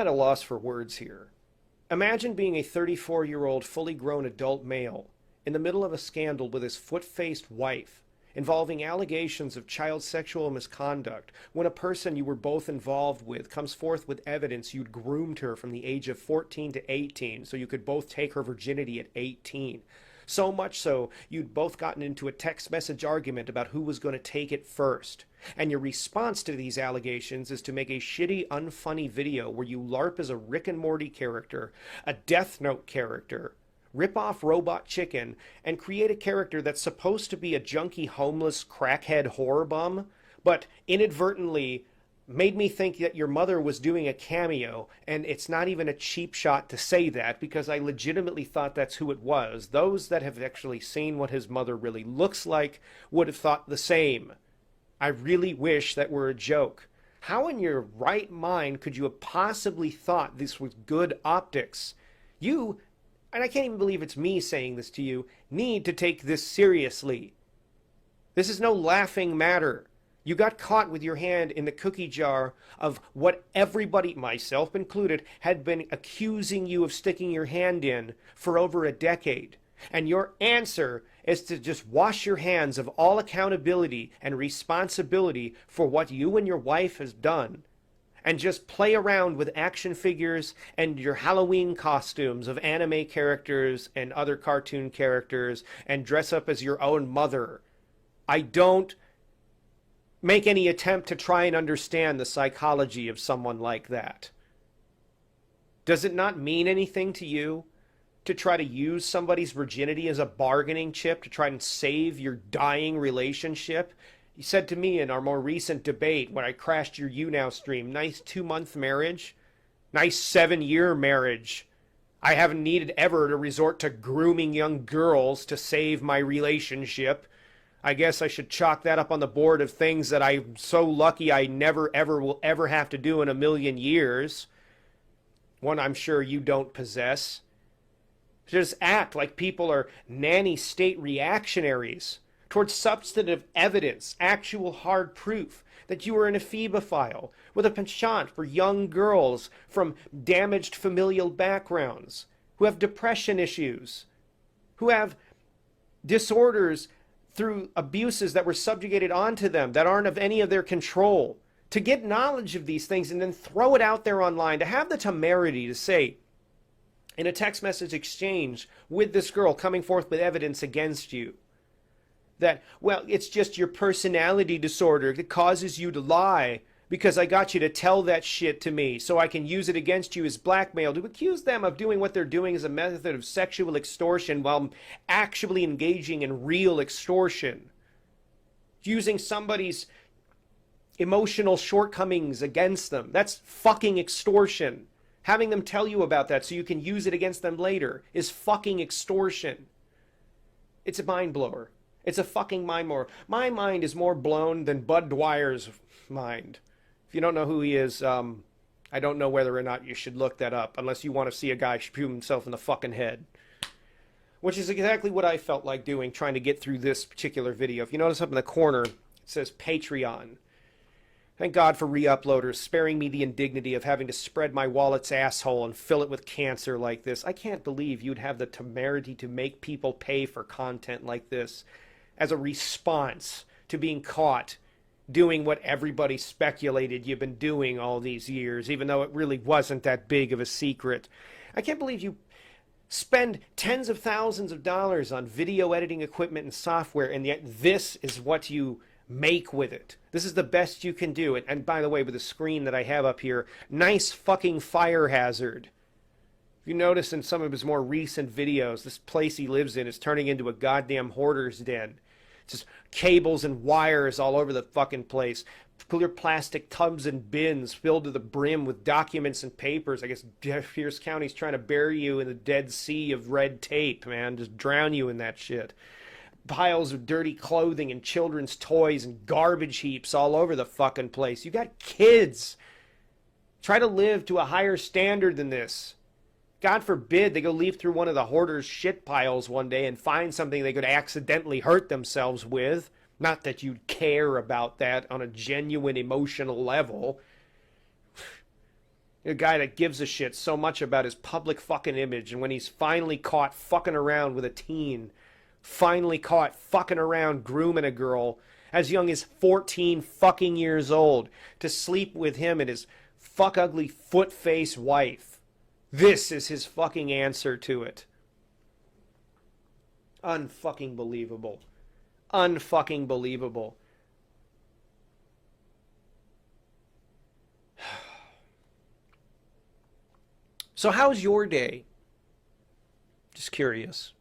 at a loss for words here. Imagine being a 34-year-old fully grown adult male in the middle of a scandal with his foot-faced wife involving allegations of child sexual misconduct when a person you were both involved with comes forth with evidence you'd groomed her from the age of 14 to 18 so you could both take her virginity at 18. So much so, you'd both gotten into a text message argument about who was going to take it first. And your response to these allegations is to make a shitty, unfunny video where you LARP as a Rick and Morty character, a Death Note character, rip off Robot Chicken, and create a character that's supposed to be a junky, homeless, crackhead horror bum, but inadvertently made me think that your mother was doing a cameo, and it's not even a cheap shot to say that, because I legitimately thought that's who it was. Those that have actually seen what his mother really looks like would have thought the same. I really wish that were a joke. How in your right mind could you have possibly thought this was good optics? You, and I can't even believe it's me saying this to you, need to take this seriously. This is no laughing matter. You got caught with your hand in the cookie jar of what everybody, myself included, had been accusing you of sticking your hand in for over a decade. And your answer is to just wash your hands of all accountability and responsibility for what you and your wife has done, and just play around with action figures and your Halloween costumes of anime characters and other cartoon characters and dress up as your own mother. I don't make any attempt to try and understand the psychology of someone like that. Does it not mean anything to you to try to use somebody's virginity as a bargaining chip to try and save your dying relationship? You said to me in our more recent debate when I crashed your YouNow stream, nice 2-month marriage, nice 7-year marriage. I haven't needed ever to resort to grooming young girls to save my relationship. I guess I should chalk that up on the board of things that I'm so lucky I never ever will ever have to do in a million years. One I'm sure you don't possess. Just act like people are nanny state reactionaries towards substantive evidence, actual hard proof that you are an ephebophile with a penchant for young girls from damaged familial backgrounds, who have depression issues, who have disorders through abuses that were subjugated onto them that aren't of any of their control. To get knowledge of these things and then throw it out there online, to have the temerity to say, in a text message exchange with this girl coming forth with evidence against you, that, well, it's just your personality disorder that causes you to lie because I got you to tell that shit to me so I can use it against you as blackmail, to accuse them of doing what they're doing as a method of sexual extortion while actually engaging in real extortion. Using somebody's emotional shortcomings against them. That's fucking extortion. Having them tell you about that so you can use it against them later is fucking extortion. It's a mind blower. It's a fucking mind blower. My mind is more blown than Bud Dwyer's mind. If you don't know who he is, I don't know whether or not you should look that up, unless you want to see a guy shoot himself in the fucking head. Which is exactly what I felt like doing, trying to get through this particular video. If you notice up in the corner, it says Patreon. Thank God for re-uploaders, sparing me the indignity of having to spread my wallet's asshole and fill it with cancer like this. I can't believe you'd have the temerity to make people pay for content like this as a response to being caught doing what everybody speculated you've been doing all these years, even though it really wasn't that big of a secret. I can't believe you spend tens of thousands of dollars on video editing equipment and software, and yet this is what you make with it. This is the best you can do. And by the way, with the screen that I have up here, nice fucking fire hazard. If you notice in some of his more recent videos, this place he lives in is turning into a goddamn hoarder's den. Just cables and wires all over the fucking place. Clear plastic tubs and bins filled to the brim with documents and papers. I guess Pierce County's trying to bury you in the Dead Sea of red tape, man. Just drown you in that shit. Piles of dirty clothing and children's toys and garbage heaps all over the fucking place. You got kids. Try to live to a higher standard than this. God forbid they go leaf through one of the hoarders' shit piles one day and find something they could accidentally hurt themselves with. Not that you'd care about that on a genuine emotional level. A guy that gives a shit so much about his public fucking image, and when he's finally caught fucking around with a teen, finally caught fucking around grooming a girl as young as 14 fucking years old to sleep with him and his fuck ugly foot face wife. This is his fucking answer to it. Unfucking believable. Unfucking believable. So how's your day? Just curious.